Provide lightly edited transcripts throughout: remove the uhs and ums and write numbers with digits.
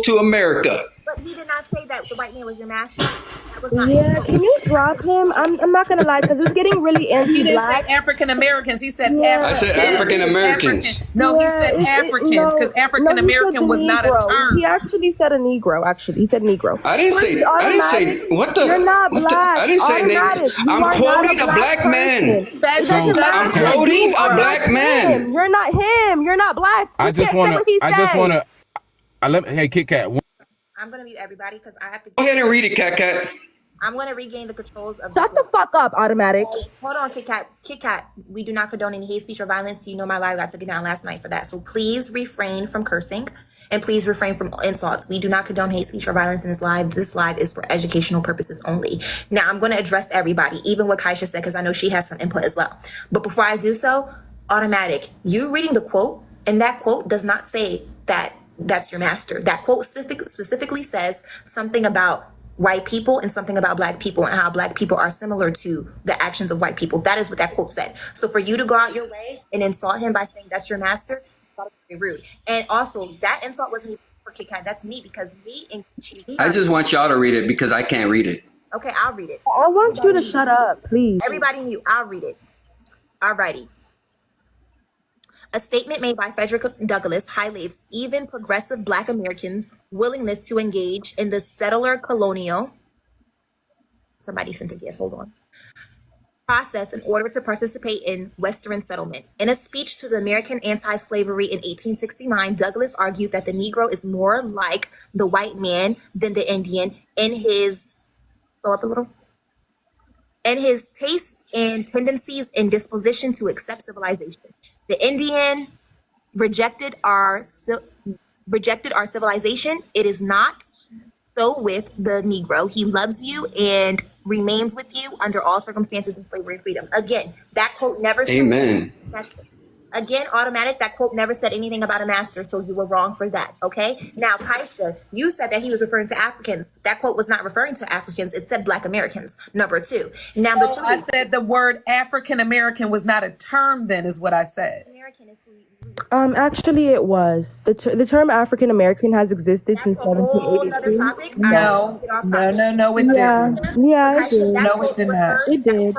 to America. But he did not say that the white man was your master. That was not Yeah, can you drop him? I'm not gonna lie, because it's getting really He didn't say anti-black. African Americans. He said Yeah. I said Africans. African Americans. No, he Yeah, said Africans because African American was not a term. He actually said a Negro. Actually, he said Negro. I didn't say what the. You're not what black. The, I didn't say Automatic. nigga. I'm quoting a black man. I'm quoting a black man. You're not him. You're not black. I just want to. Hey, Kit Kat. I'm gonna mute everybody because I have to Go ahead and read it, Cat Cat. I'm gonna regain the controls of Shut the fuck up, Automatic. Hold on, Kit Kat. Kit Kat, we do not condone any hate speech or violence. You know my live got taken down last night for that. So please refrain from cursing and please refrain from insults. We do not condone hate speech or violence in this live. This live is for educational purposes only. Now I'm gonna address everybody, even what Kaisha said, because I know she has some input as well. But before I do so, Automatic, you reading the quote, and that quote does not say that that's your master. That quote specifically says something about white people and something about black people and how black people are similar to the actions of white people. That is what that quote said. So for you to go out your way and insult him by saying that's your master, that's very rude. And also, that insult wasn't for Kit Kat. That's me, because me and Geechee. I just want y'all to read it because I can't read it. Okay, I'll read it. I want you to shut up, please. Everybody mute. I'll read it. Alrighty. A statement made by Frederick Douglass highlights even progressive Black Americans' willingness to engage in the settler colonial, somebody sent a gift, hold on, process in order to participate in Western settlement. In a speech to the American Anti-Slavery in 1869, Douglass argued that the Negro is more like the white man than the Indian in his, go up a little, and his tastes and tendencies and disposition to accept civilization. The Indian rejected our civilization. It is not so with the Negro. He loves you and remains with you under all circumstances in slavery and freedom. Again, that quote never said Amen. Again, Automatic, that quote never said anything about a master, so you were wrong for that, okay? Now, Kaisha, you said that he was referring to Africans. That quote was not referring to Africans. It said Black Americans, number 2. Number 3. I said the word African American was not a term then, is what I said. American is who you Actually, it was. The term African American has existed since 1782. No, it didn't. Yeah, it did. No, it did not. It did.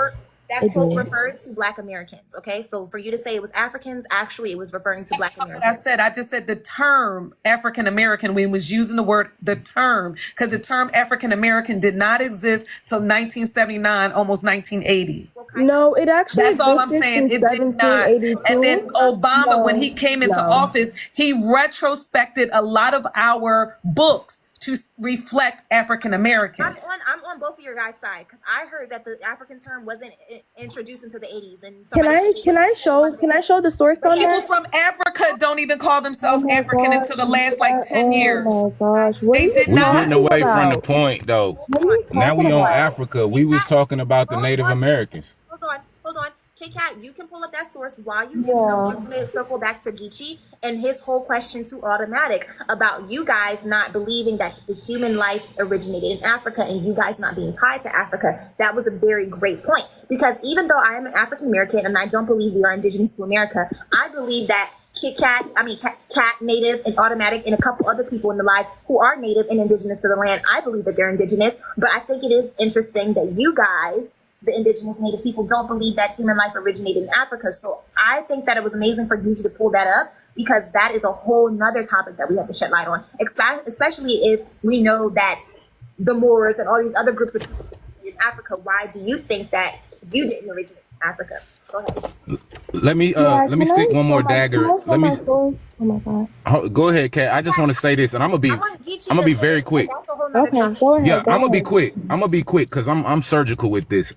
That quote referred to Black Americans, okay? So for you to say it was Africans, actually it was referring to Black Americans. I just said the term African American when it was using the term, because the term African American did not exist till 1979, almost 1980. No, it actually That's all I'm saying. It did not. And then Obama, when he came into office, he retrospected a lot of our books to reflect African American. I'm on both of your guys' side, because I heard that the African term wasn't introduced into the 80s. And can I show the source on People that? from Africa don't even call themselves African until the last 10 years. Oh my gosh, They did We not. getting away from the point though. Now we on Africa. We was talking about the Native Americans. Hold on. Kit Kat, you can pull up that source while you do so. We're going to circle back to Geechee and his whole question to Automatic about you guys not believing that the human life originated in Africa and you guys not being tied to Africa. That was a very great point, because even though I am an African American and I don't believe we are indigenous to America, I believe that Cat Native and Automatic and a couple other people in the live who are Native and indigenous to the land, I believe that they're indigenous. But I think it is interesting that you guys, the indigenous Native people, don't believe that human life originated in Africa. So I think that it was amazing for Geechee to pull that up, because that is a whole nother topic that we have to shed light on, especially if we know that the Moors and all these other groups of people in Africa. Why do you think that you didn't originate in Africa? Go ahead. Let me stick one more dagger. Let me. Oh my god. Go ahead, Kat. I just want to say this, and I'm gonna be very quick. Okay, go ahead. Yeah, I'm gonna be quick. Because I'm surgical with this.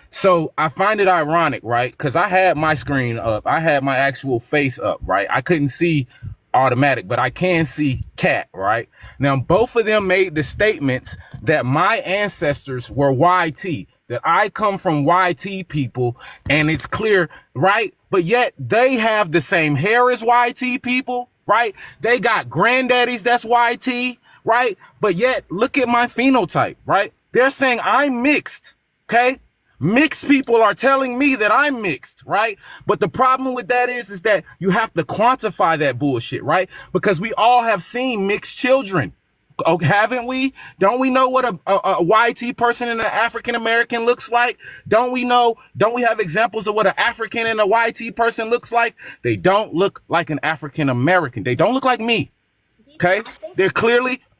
So I find it ironic, right? Because I had my screen up, I had my actual face up, right? I couldn't see Automatic, but I can see Kat, right? Now both of them made the statements that my ancestors were YT, that I come from YT people, and it's clear, right? But yet they have the same hair as YT people, right? They got granddaddies that's YT, right? But yet look at my phenotype, right? They're saying I'm mixed, okay? Mixed people are telling me that I'm mixed, right? But the problem with that is that you have to quantify that bullshit, right? Because we all have seen mixed children. Oh, haven't we? Don't we know what a YT person and an African American looks like? Don't we know? Don't we have examples of what an African and a YT person looks like? They don't look like an African American. They don't look like me. Okay?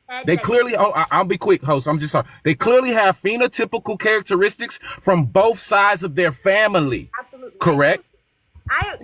I'll be quick, host. I'm just sorry. They clearly have phenotypical characteristics from both sides of their family. Absolutely. Correct?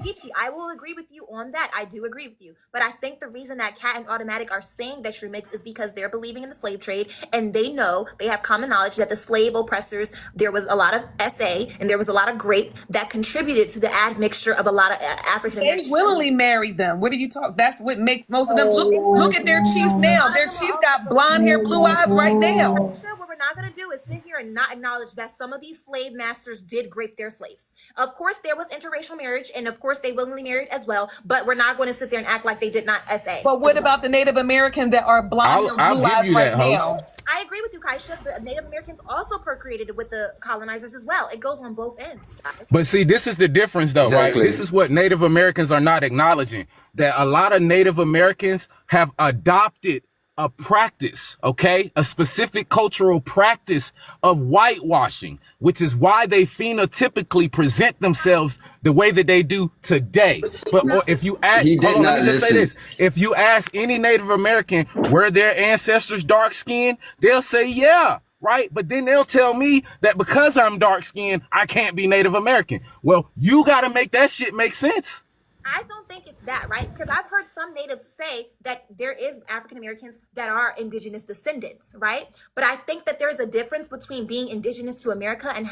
Geechee, I will agree with you on that. I do agree with you. But I think the reason that Cat and Automatic are saying that you're mixed is because they're believing in the slave trade, and they know, they have common knowledge that the slave oppressors, there was a lot of SA and there was a lot of grape that contributed to the admixture of a lot of African Americans. They willingly married them. What are you talking? That's what makes most of them look at their chiefs now. Their chiefs got blonde hair, blue eyes right now. Sure, what we're not going to do is sit here and not acknowledge that some of these slave masters did grape their slaves. Of course, there was interracial marriage, and of course, they willingly married as well, but we're not going to sit there and act like they did not SA. But what about the Native Americans that are blonde and blue eyes right now? I agree with you, Kaisha. The Native Americans also procreated with the colonizers as well. It goes on both ends. But see, this is the difference, though, Exactly. right? This is what Native Americans are not acknowledging, that a lot of Native Americans have adopted a practice, okay? A specific cultural practice of whitewashing, which is why they phenotypically present themselves the way that they do today. But if you ask, let me just say this. If you ask any Native American, were their ancestors dark skinned, they'll say, yeah. Right? But then they'll tell me that because I'm dark skinned, I can't be Native American. Well, you got to make that shit make sense. I don't think it's that, right? Because I've heard some natives say that there is African Americans that are indigenous descendants, right? But I think that there's a difference between being indigenous to America and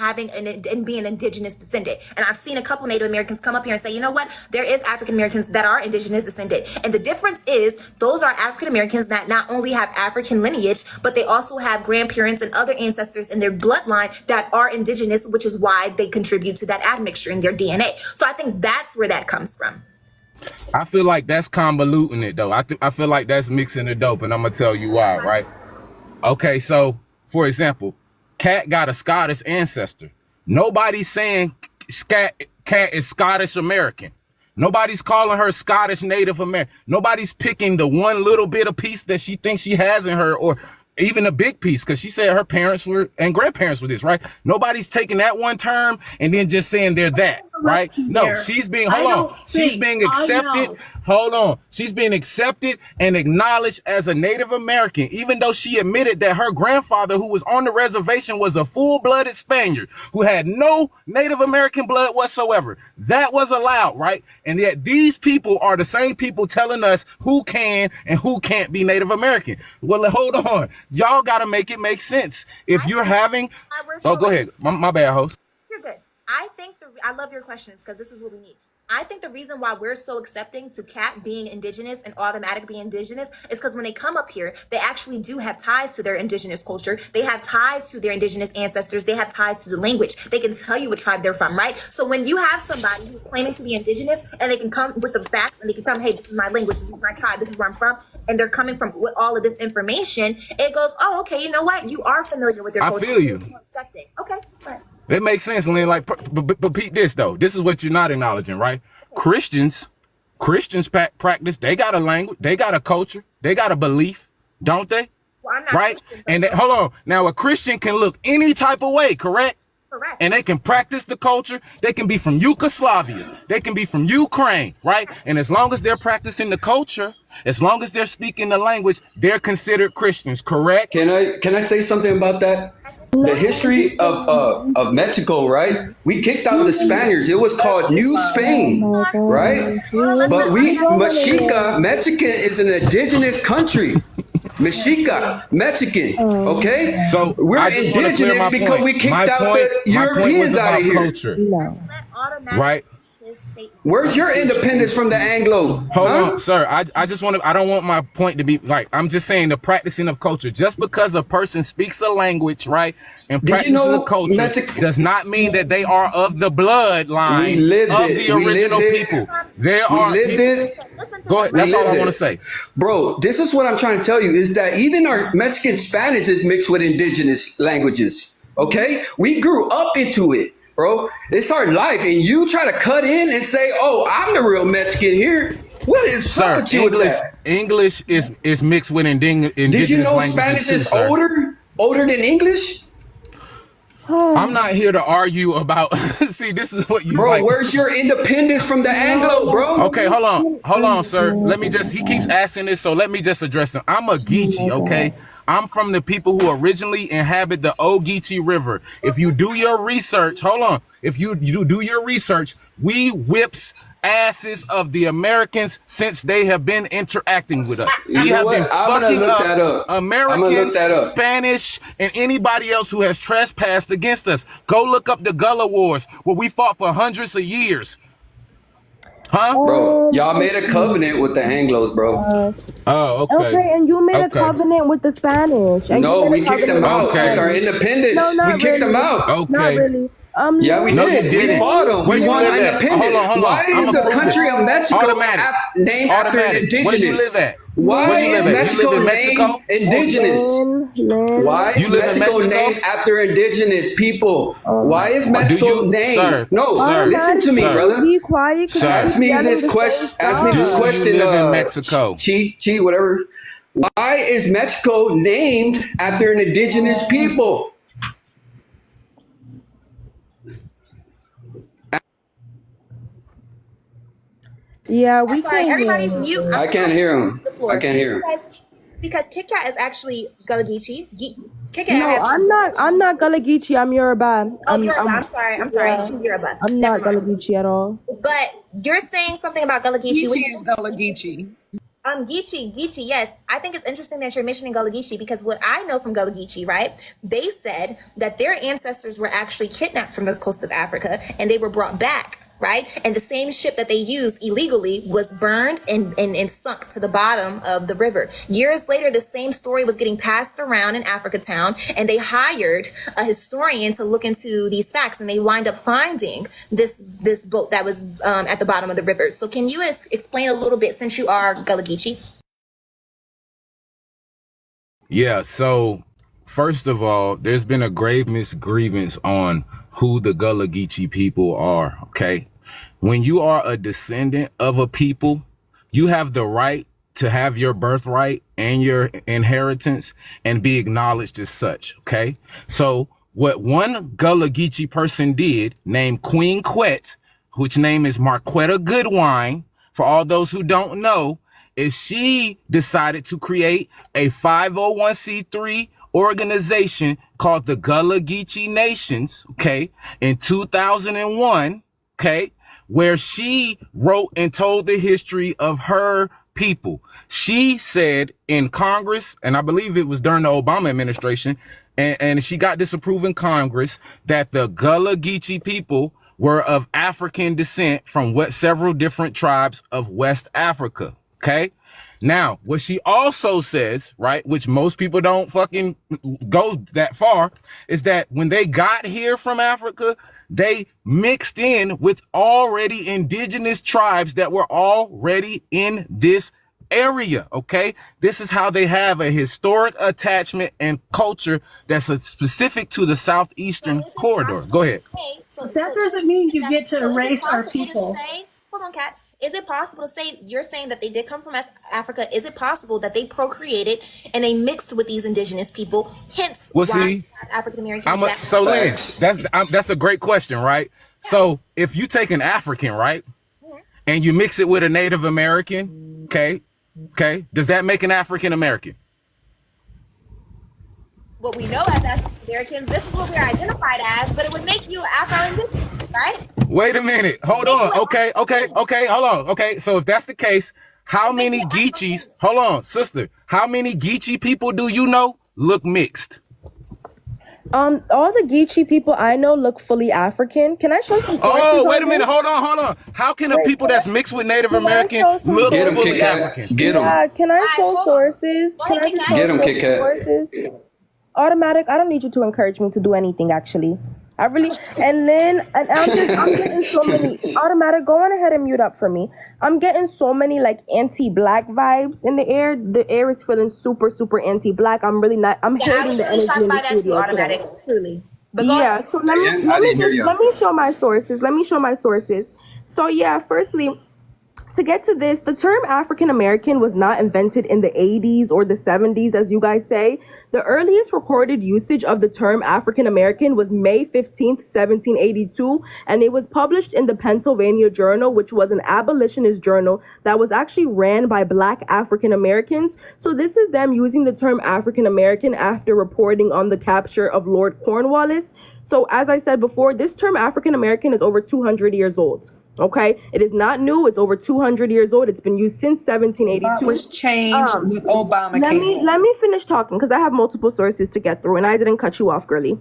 being an indigenous descendant. And I've seen a couple Native Americans come up here and say, you know what? There is African Americans that are indigenous descendant. And the difference is those are African Americans that not only have African lineage, but they also have grandparents and other ancestors in their bloodline that are indigenous, which is why they contribute to that admixture in their DNA. So I think that's where that comes from. I feel like that's convoluting it, though. I feel like that's mixing the dope, and I'm gonna tell you why, right? Okay, so for example, Cat got a Scottish ancestor. Nobody's saying Cat is Scottish American. Nobody's calling her Scottish Native American. Nobody's picking the one little bit of piece that she thinks she has in her, or even a big piece, because she said her parents were and grandparents were this, right? Nobody's taking that one term and then just saying they're that, right? No, she's being, she's being accepted. Hold on. She's being accepted and acknowledged as a Native American, even though she admitted that her grandfather, who was on the reservation, was a full-blooded Spaniard who had no Native American blood whatsoever. That was allowed, right? And yet these people are the same people telling us who can and who can't be Native American. Well, hold on. Y'all got to make it make sense. If you're having... Oh, go ahead. My bad, host. You're good. I love your questions because this is what we need. I think the reason why we're so accepting to Cat being indigenous and Automatic being indigenous is because when they come up here, they actually do have ties to their indigenous culture. They have ties to their indigenous ancestors. They have ties to the language. They can tell you what tribe they're from, right? So when you have somebody who's claiming to be indigenous and they can come with the facts and they can tell, hey, this is my language, this is my tribe, this is where I'm from, and they're coming from with all of this information, it goes, oh, okay, you know what? You are familiar with their culture. I feel you. Okay, all right. It makes sense, Lynn. Like, but Pete, this though, this is what you're not acknowledging, right? Christians practice. They got a language, they got a culture, they got a belief, don't they? Well, I'm not right? Christian, And hold on. Now, a Christian can look any type of way, correct? Correct. And they can practice the culture. They can be from Yugoslavia. They can be from Ukraine, right? And as long as they're practicing the culture, as long as they're speaking the language, they're considered Christians, correct? Can I say something about that? The history of Mexico, right? We kicked out the Spaniards. It was called New Spain, right? But Mexican is an indigenous country. Mexica, Mexican, okay? So we're indigenous because we kicked out the Europeans out of here. Culture. No. Right? Where's your independence from the Anglo? Hold on, sir. I just want to, I don't want my point to be like, I'm just saying the practicing of culture. Just because a person speaks a language, right, and practices the culture does not mean that they are of the bloodline of the original people. There are. Go ahead. That's all I want to say. Bro, this is what I'm trying to tell you is that even our Mexican Spanish is mixed with indigenous languages. Okay, we grew up into it, bro. It's our life, and you try to cut in and say, "Oh, I'm the real Mexican here." What is up Sir, with you with that? English is mixed with indigenous Did you know languages Spanish too, is sir. older than English? I'm not here to argue about. See, this is what you Bro, like. where's your independence from the Anglo, bro? Okay, hold on, sir. Let me just. He keeps asking this, so let me just address him. I'm a Geechee, okay. I'm from the people who originally inhabit the Geechee River. If you do your research, hold on. If you do your research, we whips asses of the Americans since they have been interacting with us. We have been fucking up Americans, Spanish, and anybody else who has trespassed against us. Go look up the Gullah Wars, where we fought for hundreds of years. Huh? Bro, y'all made a covenant with the Anglos, bro. Oh, okay. Okay, and you made a covenant with the Spanish. And no, we kicked them out. Okay. With our independence. No, we kicked them out. Okay. Not really. Yeah, we did. We fought them. Where we you want live at? independence. Hold on. Why is the country of Mexico named after an indigenous? Where you live at? Why is Mexico You live in named Mexico? indigenous? Why is You live in Mexico Mexico? named after indigenous people? Why is Mexico named? Sir, No, sir, listen to me, sir. brother. Be quiet. Sir. Ask me this question. Ask me this question. You live in Mexico. Chi, whatever. Why is Mexico named after an indigenous people? Yeah, we Sorry, can. everybody's mute. I can't hear him. I can't hear him. Because Kit Kat is actually Gullah Geechee. Kit Kat No, has, I'm not Gullah Geechee. I'm Yoruba. Oh, Yoruba. I'm sorry. Yeah. She's Yoruba. I'm not Gullah Geechee at all. But you're saying something about Gullah Geechee. Geechee is Gullah Geechee. Geechee, yes. I think it's interesting that you're mentioning Gullah Geechee because what I know from Gullah Geechee, right? They said that their ancestors were actually kidnapped from the coast of Africa and they were brought back, right? And the same ship that they used illegally was burned and sunk to the bottom of the river. Years later, the same story was getting passed around in Africa Town, and they hired a historian to look into these facts, and they wind up finding this boat that was at the bottom of the river. So can you explain a little bit, since you are Gullah Geechee? Yeah, so first of all, there's been a grave misgrievance on who the Gullah Geechee people are, okay? When you are a descendant of a people, you have the right to have your birthright and your inheritance and be acknowledged as such, okay? So what one Gullah Geechee person did, named Queen Quet, which name is Marquetta Goodwine, for all those who don't know, is she decided to create a 501c3 organization called the Gullah Geechee Nations, okay, in 2001, okay, where she wrote and told the history of her people. She said in Congress, and I believe it was during the Obama administration, and she got disapproved in Congress, that the Gullah Geechee people were of African descent from several different tribes of West Africa, okay? Now, what she also says, right, which most people don't fucking go that far, is that when they got here from Africa, they mixed in with already indigenous tribes that were already in this area, okay? This is how they have a historic attachment and culture that's specific to the southeastern corridor. Go ahead. That doesn't mean you get to erase our people. Hold on, Kat. Is it possible to say, you're saying that they did come from Africa, is it possible that they procreated and they mixed with these indigenous people, hence why African Americans? So Lynn, that's a great question, right? Yeah. So if you take an African, right, and you mix it with a Native American, okay, does that make an African American? What we know as African Americans, this is what we're identified as, but it would make you Afro-Indigenous, right? Wait a minute. Hold on. Okay. Hold on. Okay. So if that's the case, how many Geechees, hold on, sister, how many Geechee people do you know look mixed? All the Geechee people I know look fully African. Can I show some? Oh, wait a minute. Hold on. How can a people that's mixed with Native American look fully African? Get them. Yeah, can I show sources? Get them, Kit Kat. Automatic. I don't need you to encourage me to do anything, actually. I really, and then I'm getting so many. Automatic, go on ahead and mute up for me. I'm getting so many like anti-black vibes in the air. The air is feeling super, super anti-black. I'm really not. I'm hating the energy in the studio. Automatic, truly. But Yeah, so I didn't hear you. let me show my sources. Let me show my sources. So yeah, firstly, to get to this, the term African American was not invented in the 80s or the 70s, as you guys say. The earliest recorded usage of the term African American was May 15th, 1782, and it was published in the Pennsylvania Journal, which was an abolitionist journal that was actually ran by Black African Americans. So this is them using the term African American after reporting on the capture of Lord Cornwallis. So as I said before, this term African American is over 200 years old. Okay, it is not new. It's over 200 years old. It's been used since 1782. That was changed when Obama came. Let me finish talking because I have multiple sources to get through, and I didn't cut you off, girly.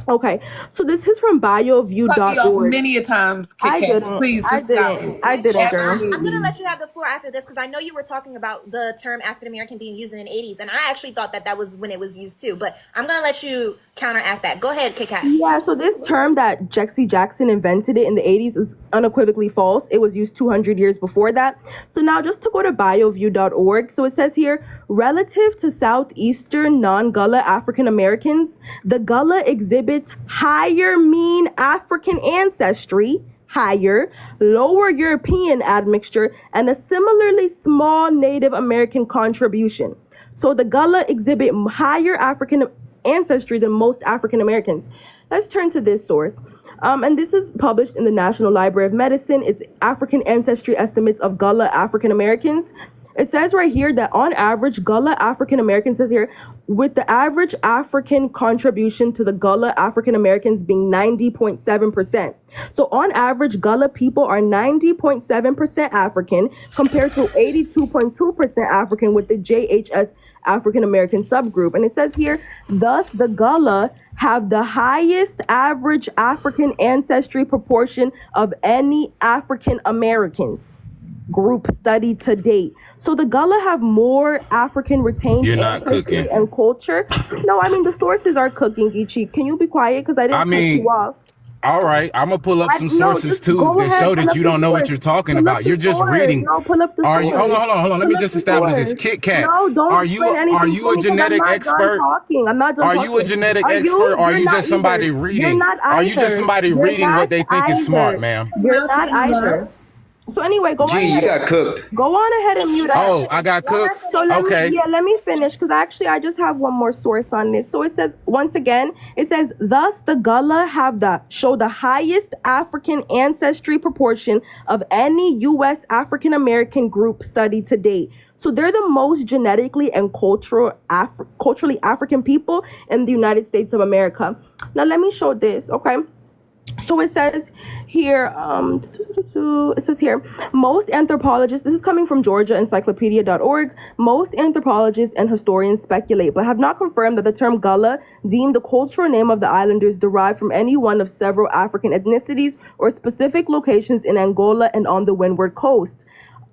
Okay, so this is from bioview.org. Cut me off many a times, Kit Kat. Please just stop. I didn't, girl. I'm going to let you have the floor after this because I know you were talking about the term African American being used in the 80s, and I actually thought that was when it was used too. But I'm going to let you counteract that. Go ahead, Kit Kat. Yeah, so this term that Geechee Jackson invented it in the 80s is unequivocally false. It was used 200 years before that. So now just to go to bioview.org. So it says here, relative to Southeastern non-Gullah African Americans, the Gullah exhibits higher mean African ancestry, higher, lower European admixture, and a similarly small Native American contribution. So the Gullah exhibit higher African ancestry than most African Americans. Let's turn to this source. And this is published in the National Library of Medicine. It's African ancestry estimates of Gullah African Americans. It says right here that on average, Gullah African Americans, says here, with the average African contribution to the Gullah African Americans being 90.7%. So on average, Gullah people are 90.7% African compared to 82.2% African with the JHS African American subgroup. And it says here, thus the Gullah have the highest average African ancestry proportion of any African Americans group studied to date. So the Gullah have more African retained ancestry and culture. No, I mean the sources are cooking, Geechee. Can you be quiet? Because I didn't cut you off. All right, I'm gonna pull up some sources too that show that you don't know what you're talking about. You're just reading. No, pull up the Are you? Hold on. Let me just establish this. Kit Kat. No, don't are you a genetic expert? I'm not done Are talking. you a genetic expert, or are you just somebody reading? Are you just somebody reading what they think is smart, ma'am? You're not either. So anyway, go on. You got cooked. Go on ahead and mute us. Oh, I got cooked. So let me finish because actually I just have one more source on this. So it says once again, it says thus the Gullah show the highest African ancestry proportion of any U.S. African American group studied to date. So they're the most genetically and culturally African people in the United States of America. Now let me show this, okay? So it says here, most anthropologists, this is coming from GeorgiaEncyclopedia.org, most anthropologists and historians speculate, but have not confirmed that the term Gullah, deemed the cultural name of the islanders, derived from any one of several African ethnicities or specific locations in Angola and on the Windward Coast.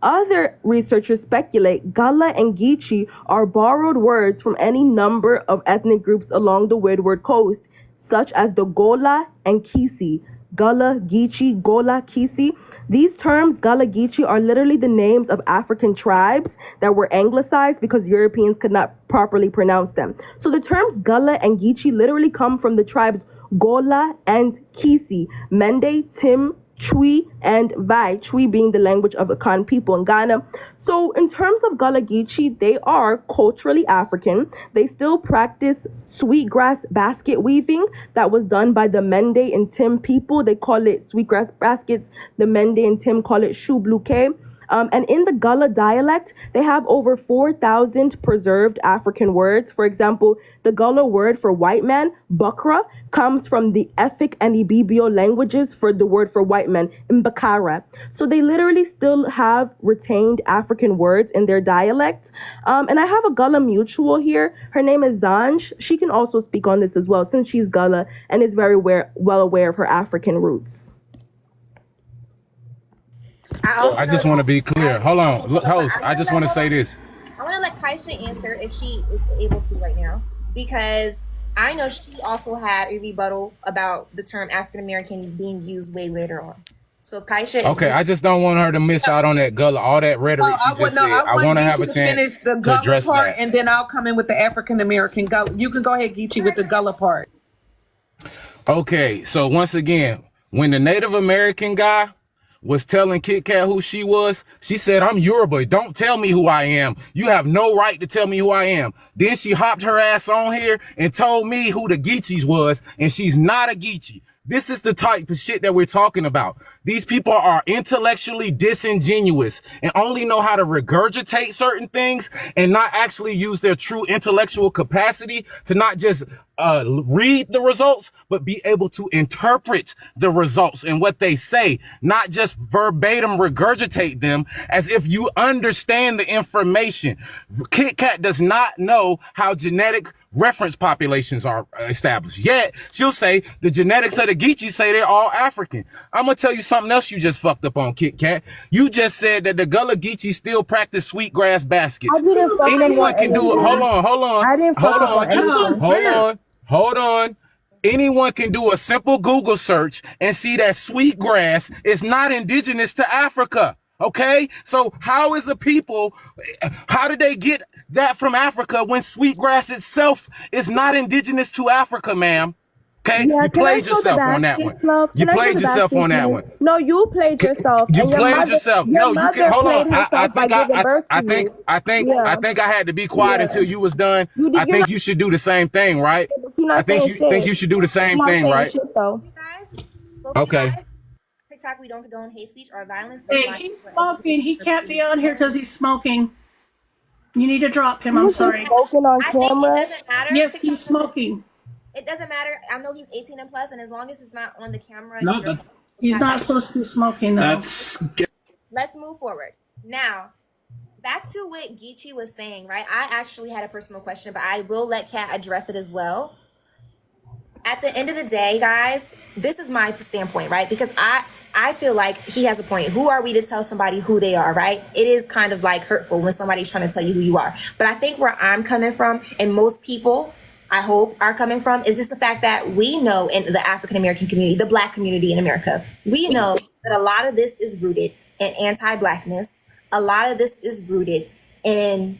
Other researchers speculate Gullah and Geechee are borrowed words from any number of ethnic groups along the Windward Coast, such as the Gola and Kisi. Gullah, Geechee, Gola, Kisi. These terms, Gullah, Geechee, are literally the names of African tribes that were anglicized because Europeans could not properly pronounce them. So the terms Gullah and Geechee literally come from the tribes Gola and Kisi, Mende, Tim, Twi, and Vai, Twi being the language of Akan people in Ghana. So in terms of Gullah Geechee, they are culturally African. They still practice sweetgrass basket weaving that was done by the Mende and Tim people. They call it sweetgrass baskets. The Mende and Tim call it shubluke. And in the Gullah dialect, they have over 4,000 preserved African words. For example, the Gullah word for white man, Bukra, comes from the Efik and Ibibio languages for the word for white man, Mbakara. So they literally still have retained African words in their dialect. And I have a Gullah mutual here. Her name is Zanj. She can also speak on this as well, since she's Gullah and is very well aware of her African roots. I just want to be clear. Hold on, host. I just want to say this. I want to let Kaisha answer if she is able to right now, because I know she also had a rebuttal about the term African American being used way later on. So if Kaisha, okay, I just don't want her to miss out on that Gullah, all that rhetoric she just said. I want to have a chance to address that, and then I'll come in with the African American Gullah. You can go ahead, Geechee, with the Gullah part. Okay, so once again, when the Native American guy was telling Kit Kat who she was, she said, I'm Yoruba. Don't tell me who I am. You have no right to tell me who I am. Then she hopped her ass on here and told me who the Geechees was, and she's not a Geechee. This is the type of shit that we're talking about. These people are intellectually disingenuous and only know how to regurgitate certain things and not actually use their true intellectual capacity to not just read the results, but be able to interpret the results and what they say, not just verbatim regurgitate them as if you understand the information. Kit Kat does not know how genetic reference populations are established. Yet she'll say the genetics of the Geechee say they're all African. I'm gonna tell you something else you just fucked up on, Kit Kat. You just said that the Gullah Geechee still practice sweetgrass baskets. Anyone can do it. Hold on. Anyone can do a simple Google search and see that sweetgrass is not indigenous to Africa. Okay, so how is how did they get that from Africa when sweetgrass itself is not indigenous to Africa, ma'am? Okay, Yeah, you can I played show the yourself on that basket, one. love? You Can I show played the yourself basket, on that please? one. No, you played yourself. You And your played mother- yourself. your No, you mother can hold on. played herself by giving birth to you. I think I had to be quiet Yeah. until you was done. You did- I you're think not- you should do the same thing, right? You're not I think saying you shit. think you should do the same You're not thing, saying right? shit, though. You guys, Okay. TikTok, we don't condone hate speech or violence. Hey, That's he's why- smoking. He can't be on here because he's smoking. You need to drop him. I'm You sorry. smoking on I think it camera? doesn't matter. Yes, TikTok he's doesn't- smoking. It doesn't matter. I know he's 18 and plus, and as long as it's not on the camera, No, you're- He's not supposed to be smoking though. That's Let's move forward. Now, back to what Geechee was saying, right? I actually had a personal question, but I will let Kat address it as well. At the end of the day, guys, this is my standpoint, right? Because I feel like he has a point. Who are we to tell somebody who they are, right? It is kind of like hurtful when somebody's trying to tell you who you are. But I think where I'm coming from, and most people, I hope, are coming from, is just the fact that we know in the African American community, the Black community in America, we know that a lot of this is rooted in anti-Blackness. A lot of this is rooted in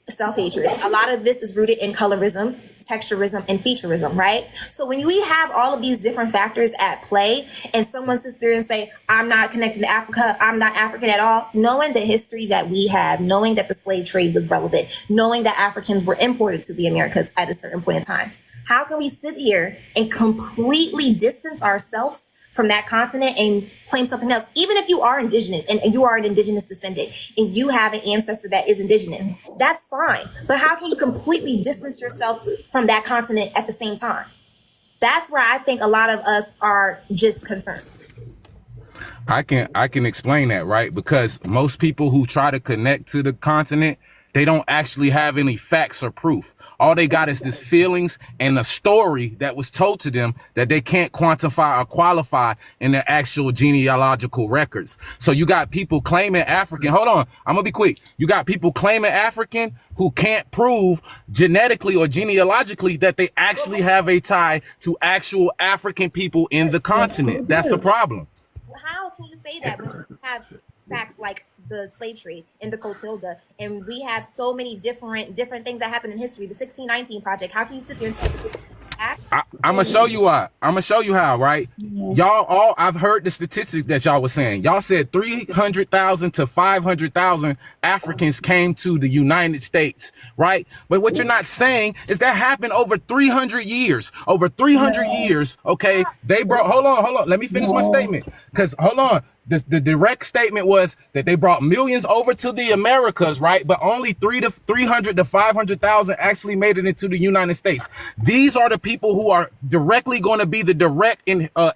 self-hatred. A lot of this is rooted in colorism, texturism, and featureism, right? So when we have all of these different factors at play and someone sits there and say, I'm not connected to Africa, I'm not African at all, knowing the history that we have, knowing that the slave trade was relevant, knowing that Africans were imported to the Americas at a certain point in time, how can we sit here and completely distance ourselves from that continent and claim something else? Even if you are indigenous and you are an indigenous descendant and you have an ancestor that is indigenous, that's fine. But how can you completely distance yourself from that continent at the same time? That's where I think a lot of us are just concerned. I can explain that, right? Because most people who try to connect to the continent, they don't actually have any facts or proof. All they got is this feelings and a story that was told to them that they can't quantify or qualify in their actual genealogical records. So you got people claiming African. Hold on, I'm gonna be quick. You got people claiming African who can't prove genetically or genealogically that they actually have a tie to actual African people in the continent. That's a problem. How can you say that when you have facts like the slave trade and the Cotilda, and we have so many different things that happen in history? The 1619 Project. How can you sit there and say I'm gonna show you why. I'm gonna show you how, right? Y'all all, I've heard the statistics that y'all was saying. Y'all said 300,000 to 500,000 Africans came to the United States, right? But what you're not saying is that happened over 300 years. Over 300 years, okay? They brought, hold on. Let me finish my statement. Because, hold on. The direct statement was that they brought millions over to the Americas, right? But only 300 to 500,000 actually made it into the United States. These are the people who are directly going to be the direct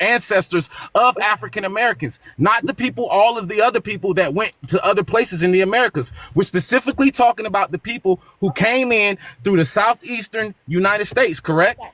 ancestors of African Americans, not the people, all of the other people that went to other places in the Americas. We're specifically talking about the people who came in through the southeastern United States, correct? Yes.